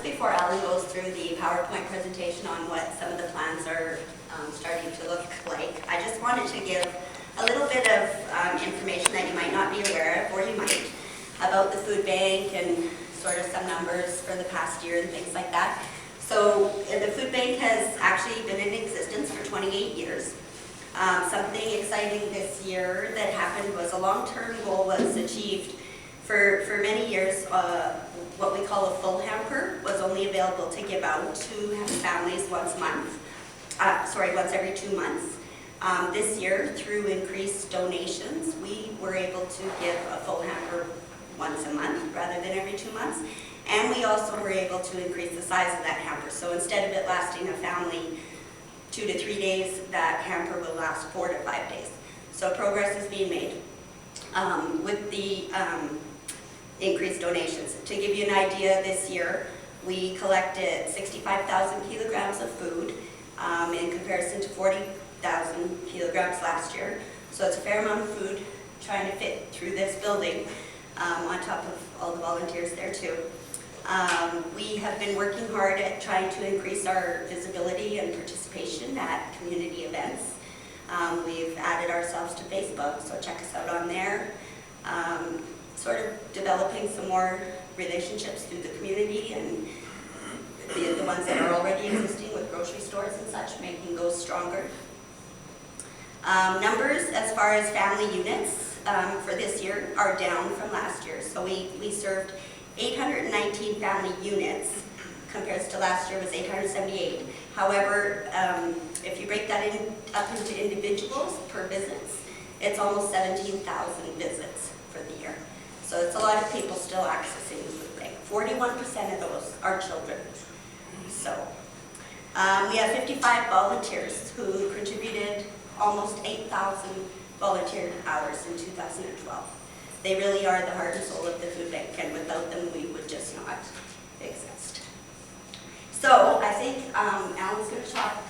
Before Allan goes through the PowerPoint presentation on what some of the plans are starting to look like, I just wanted to give a little bit of information that you might not be aware of, or you might, about the food bank and sort of some numbers for the past year and things like that. So the food bank has actually been in existence for 28 years. Something exciting this year that happened was a long-term goal was achieved. For many years, what we call a full hamper was only available to give out to families once every 2 months. This year, through increased donations, we were able to give a full hamper once a month rather than every 2 months. And we also were able to increase the size of that hamper. So instead of it lasting a family 2 to 3 days, that hamper will last 4 to 5 days. So progress is being made with the increased donations. To give you an idea, this year we collected 65,000 kilograms of food in comparison to 40,000 kilograms last year. So it's a fair amount of food trying to fit through this building, on top of all the volunteers there too. We have been working hard at trying to increase our visibility and participation at community events. We've added ourselves to Facebook, so check us out on there. Sort of developing some more relationships through the community and the ones that are already existing with grocery stores and such, making those stronger. Numbers as far as family units for this year are down from last year. So we served 819 family units, compared to last year was 878. However, if you break that up into individuals per visits, it's almost 17,000 visits for the year. So it's a lot of people still accessing the food bank. 41% of those are children. So we have 55 volunteers who contributed almost 8,000 volunteer hours in 2012. They really are the heart and soul of the food bank, and without them we would just not exist. So I think Allan's going to talk.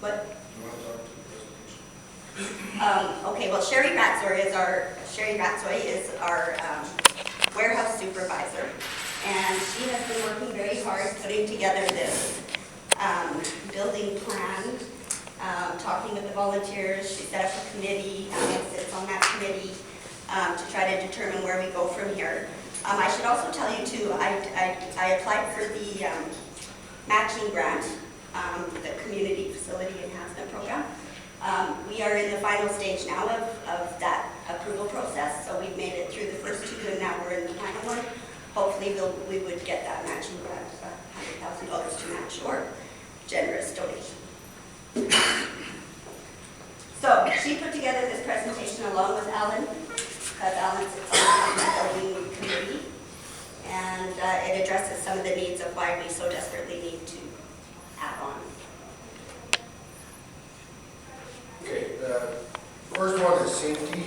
What? Okay, well, Sherry Ratzoy is our warehouse supervisor, and she has been working very hard putting together this building plan, talking with the volunteers. She set up a committee, and sits on that committee to try to determine where we go from here. I should also tell you too, I applied for the matching grant, the Community Facility Enhancement Program. We are in the final stage now of that approval process, so we've made it through the first two, and now we're in the final one. Hopefully we would get that matching grant, $100,000 to match your generous donation. So she put together this presentation along with Allan, because Allan sits on the building committee, and it addresses some of the needs of why we so desperately need to add on. Okay, the first one is safety,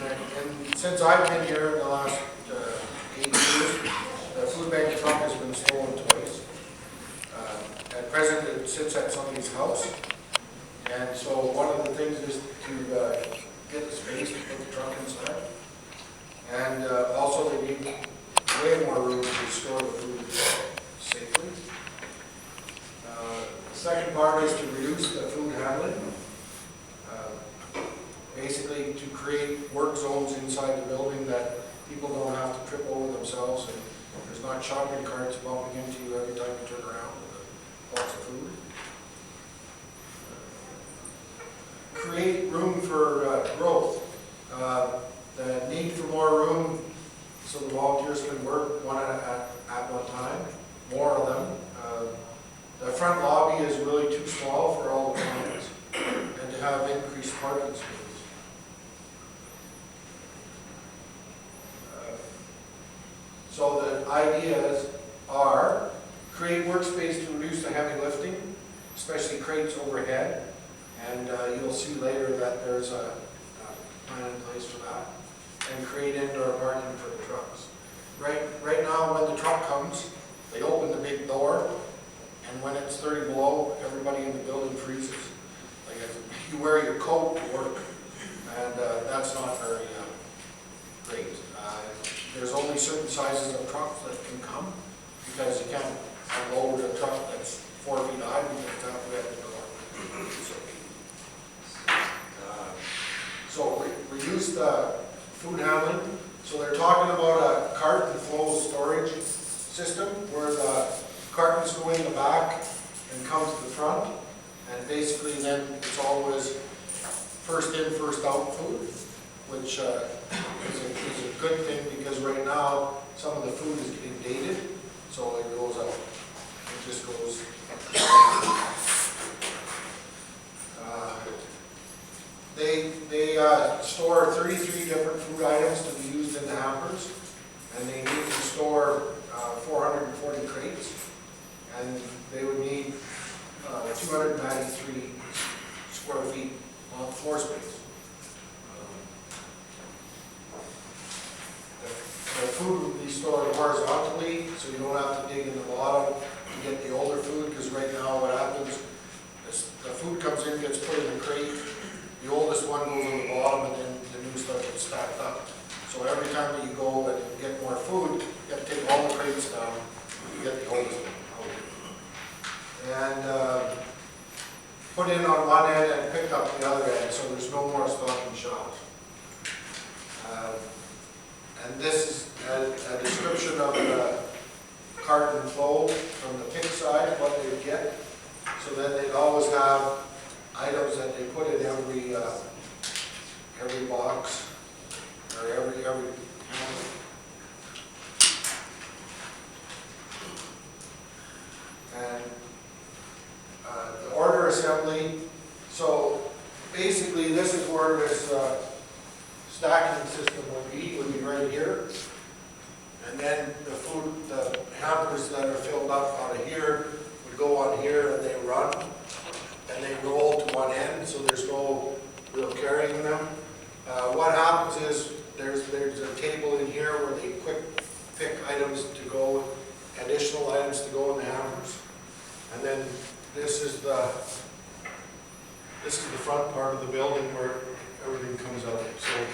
and since I've been here in the last 8 years, the food bank truck has been stolen twice. At present, it sits at somebody's house, and so one of the things is to get the space to put the truck inside, and also they need way more room to store the food safely. The second part is to reduce the food handling. Basically to create work zones inside the building that people don't have to trip over themselves, and there's not shopping carts bumping into you every time you turn around with lots of food. Create room for growth. The need for more room so the volunteers can work one at one time, more of them. The front lobby is really too small for all the clients, and to have increased parking space. So the ideas are create workspace to reduce the heavy lifting, especially crates overhead, and you'll see later that there's a plan in place for that, and create indoor parking for the trucks. Right now when the truck comes, they open the big door, and when it's 30 below, everybody in the building freezes. Like you wear your coat to work, and that's not very great. There's only certain sizes of trucks that can come, because you can't unload a truck that's 4 feet high because it's halfway up the door. So reduce the food handling. So they're talking about a cart and flow storage system where the cartons go in the back and come to the front. And basically then it's always first in, first out food, which is a good thing because right now some of the food is getting dated, so it goes out. It just goes. They store 33 different food items to be used in the hampers, and they need to store 440 crates, and they would need 293 square feet of floor space. The food would be stored horizontally, so you don't have to dig in the bottom to get the older food, because right now what happens is the food comes in, gets put in a crate, the oldest one goes on the bottom, and then the new stuff gets stacked up. So every time that you go and get more food, you have to take all the crates down to get the oldest one out. And put in on one end and picked up the other end, so there's no more stocking shelves. And this is a description of the cart and flow from the pick side, what they would get. So then they'd always have items that they put in every box, or every hamper. And the order assembly, so basically this is where this stacking system would be right here. And then the food, the hampers that are filled up out of here would go on here and they run. And they roll to one end, so there's no real carrying them. What happens is there's a table in here where they quick pick items to go, additional items to go in the hampers. And then this is the front part of the building where everything comes out. So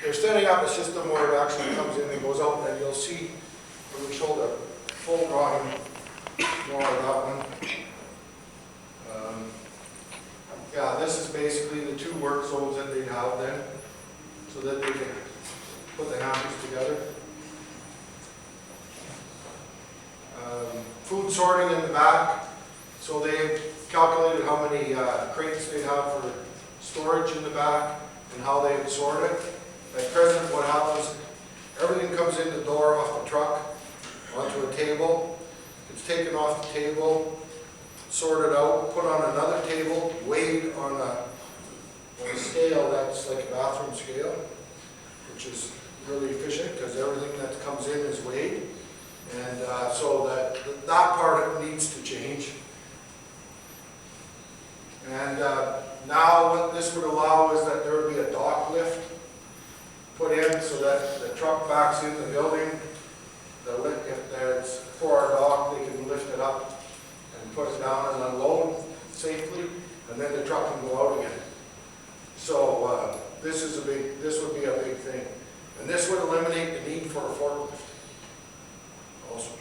they're setting up a system where it actually comes in and goes out, and you'll see when we show the full drawing more of that one. Yeah, this is basically the two work zones that they'd have then, so that they can put the hampers together. Food sorting in the back. So they calculated how many crates they'd have for storage in the back and how they would sort it. At present, what happens, everything comes in the door off the truck onto a table. It's taken off the table, sorted out, put on another table, weighed on a scale that's like a bathroom scale, which is really efficient because everything that comes in is weighed. And so that part needs to change. And now what this would allow is that there would be a dock lift put in so that the truck backs in the building. If there's for our dock, they can lift it up and put it down and unload safely, and then the truck can go out again. So this would be a big thing. And this would eliminate the need for a forklift also.